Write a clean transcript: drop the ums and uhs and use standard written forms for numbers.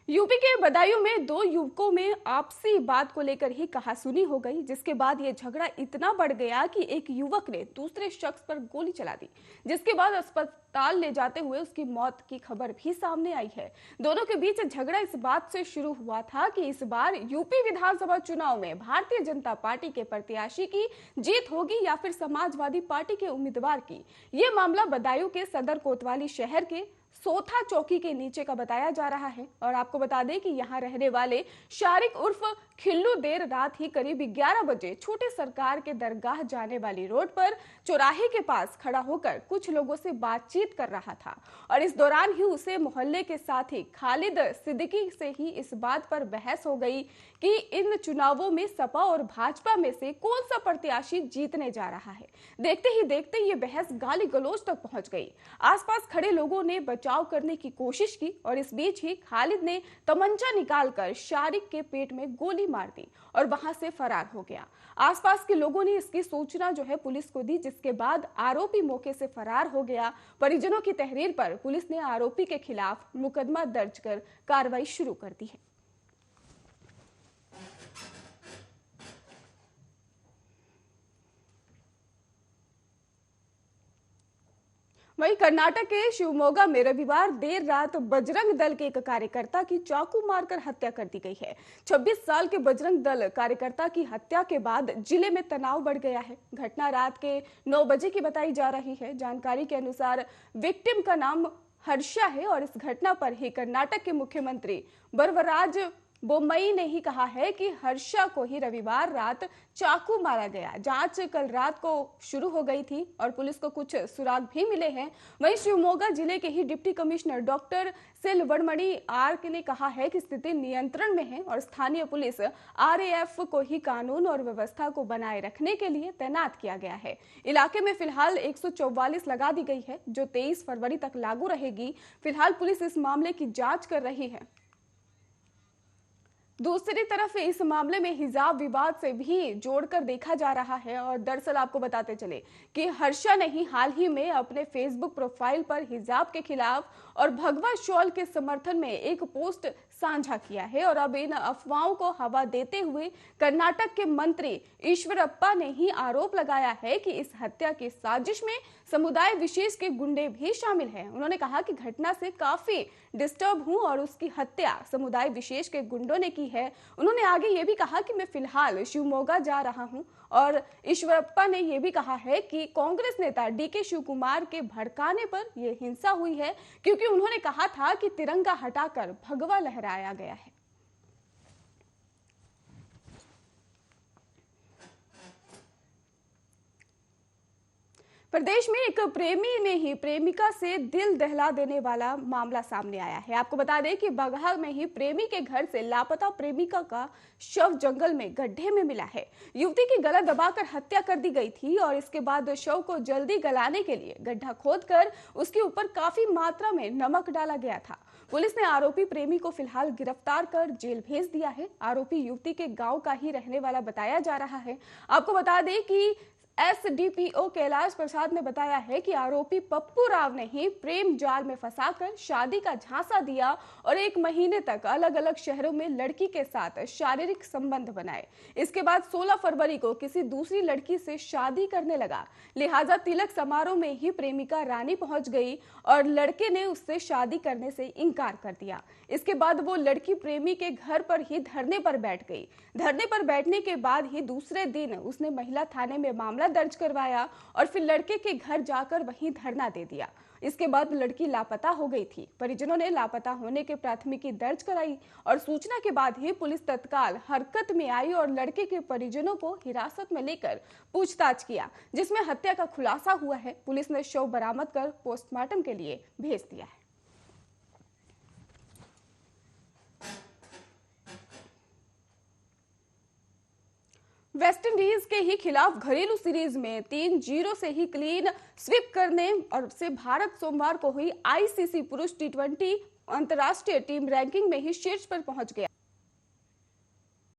UP के बदायूं में दो युवकों में आपसी बात को लेकर ही कहासुनी हो गई, जिसके बाद ये झगड़ा इतना बढ़ गया कि एक युवक ने दूसरे शख्स पर गोली चला दी, जिसके बाद अस्पताल ले जाते हुए उसकी मौत की खबर भी सामने आई है। दोनों के बीच झगड़ा इस बात से शुरू हुआ था कि इस बार यूपी विधानसभा चुनाव में भारतीय जनता पार्टी के प्रत्याशी की जीत होगी या फिर समाजवादी पार्टी के उम्मीदवार की। ये मामला बदायूं के सदर कोतवाली शहर के सोथा चौकी के नीचे का बताया जा रहा है। और आपको बता दें कि यहाँ रहने वाले शारिक उर्फ खिल्लू देर रात ही करीब 11 बजे छोटे सरकार के दरगाह जाने वाली रोड पर चौराहे के पास खड़ा होकर कुछ लोगों से बातचीत कर रहा था। और इस दौरान ही उसे मोहल्ले के साथी खालिद सिद्दीकी से ही इस बात पर बहस हो गई कि इन चुनावों में सपा और भाजपा में से कौन सा प्रत्याशी जीतने जा रहा है। देखते ही देखते ये बहस गाली गलौज तक पहुंच गई। आसपास खड़े लोगों ने बचाव करने की कोशिश की और इस बीच ही खालिद ने तमंचा निकालकर शारिक के पेट में गोली मार दी और वहां से फरार हो गया। आसपास के लोगों ने इसकी सूचना पुलिस को दी, जिसके बाद आरोपी मौके से फरार हो गया। परिजनों की तहरीर पर पुलिस ने आरोपी के खिलाफ मुकदमा दर्ज कर कार्रवाई शुरू कर दी है। वहीं कर्नाटक के शिवमोगा में रविवार देर रात बजरंग दल के एक कार्यकर्ता की चाकू मारकर हत्या कर दी गई है। 26 साल के बजरंग दल कार्यकर्ता की हत्या के बाद जिले में तनाव बढ़ गया है। घटना रात के 9 बजे की बताई जा रही है। जानकारी के अनुसार विक्टिम का नाम हर्षा है और इस घटना पर ही कर्नाटक के मुख्यमंत्री बरवराज बोम्मई ने ही कहा है कि हर्षा को ही रविवार रात चाकू मारा गया। जांच कल रात को शुरू हो गई थी और पुलिस को कुछ सुराग भी मिले हैं। वहीं शिवमोगा जिले के ही डिप्टी कमिश्नर डॉक्टर सेल्वमणि आर ने कहा है कि स्थिति नियंत्रण में है और स्थानीय पुलिस आरएएफ को ही कानून और व्यवस्था को बनाए रखने के लिए तैनात किया गया है। इलाके में फिलहाल 144 लगा दी गई है, जो 23 फरवरी तक लागू रहेगी। फिलहाल पुलिस इस मामले की जांच कर रही है। दूसरी तरफ इस मामले में हिजाब विवाद से भी जोड़कर देखा जा रहा है। और दरअसल आपको बताते चले कि हर्षा ने ही हाल ही में अपने फेसबुक प्रोफाइल पर हिजाब के खिलाफ और भगवा शॉल के समर्थन में एक पोस्ट साझा किया है। और अब इन अफवाहों को हवा देते हुए कर्नाटक के मंत्री ईश्वरप्पा ने ही आरोप लगाया है कि इस हत्या की साजिश में समुदाय विशेष के गुंडे भी शामिल हैं। उन्होंने कहा कि घटना से काफी डिस्टर्ब हूं और उसकी हत्या समुदाय विशेष के गुंडों ने की है। उन्होंने आगे ये भी कहा कि मैं फिलहाल शिवमोगा जा रहा हूं। और ईश्वरप्पा ने यह भी कहा है कि कांग्रेस नेता डीके शिवकुमार के भड़काने पर यह हिंसा हुई है, क्योंकि उन्होंने कहा था कि तिरंगा हटाकर भगवा लहराया गया है। प्रदेश में एक प्रेमी ने ही प्रेमिका से दिल दहला देने वाला मामला सामने आया है। आपको बता दें कि बगहा में ही प्रेमी के घर से लापता प्रेमिका का शव जंगल में गड्ढे में मिला है। युवती की गला दबाकर हत्या कर दी गई थी और इसके बाद शव को जल्दी गलाने के लिए गड्ढा खोदकर उसके ऊपर काफी मात्रा में नमक डाला गया था। पुलिस ने आरोपी प्रेमी को फिलहाल गिरफ्तार कर जेल भेज दिया है। आरोपी युवती के गाँव का ही रहने वाला बताया जा रहा है। आपको बता दें कि एसडीपीओ कैलाश प्रसाद ने बताया है कि आरोपी पप्पू राव ने ही प्रेम जाल में फंसाकर शादी का झांसा दिया और 1 महीने तक अलग अलग शहरों में लड़की के साथ शारीरिक संबंध बनाए। इसके बाद 16 फरवरी को किसी दूसरी लड़की से शादी करने लगा। लिहाजा तिलक समारोह में ही प्रेमिका रानी पहुंच गई और लड़के ने उससे शादी करने से इनकार कर दिया। इसके बाद वो लड़की प्रेमी के घर पर ही धरने पर बैठ गई। धरने पर बैठने के बाद ही दूसरे दिन उसने महिला थाने में मामला दर्ज करवाया और फिर लड़के के घर जाकर वहीं धरना दे दिया। इसके बाद लड़की लापता हो गई थी। परिजनों ने लापता होने की प्राथमिकी दर्ज कराई और सूचना के बाद ही पुलिस तत्काल हरकत में आई और लड़के के परिजनों को हिरासत में लेकर पूछताछ किया, जिसमें हत्या का खुलासा हुआ है। पुलिस ने शव बरामद कर पोस्टमार्टम के लिए भेज दिया है। वेस्टइंडीज के ही खिलाफ घरेलू सीरीज में 3-0 से ही क्लीन स्वीप करने और से भारत सोमवार को हुई आईसीसी पुरुष T20 अंतर्राष्ट्रीय टीम रैंकिंग में ही शीर्ष पर पहुंच गया।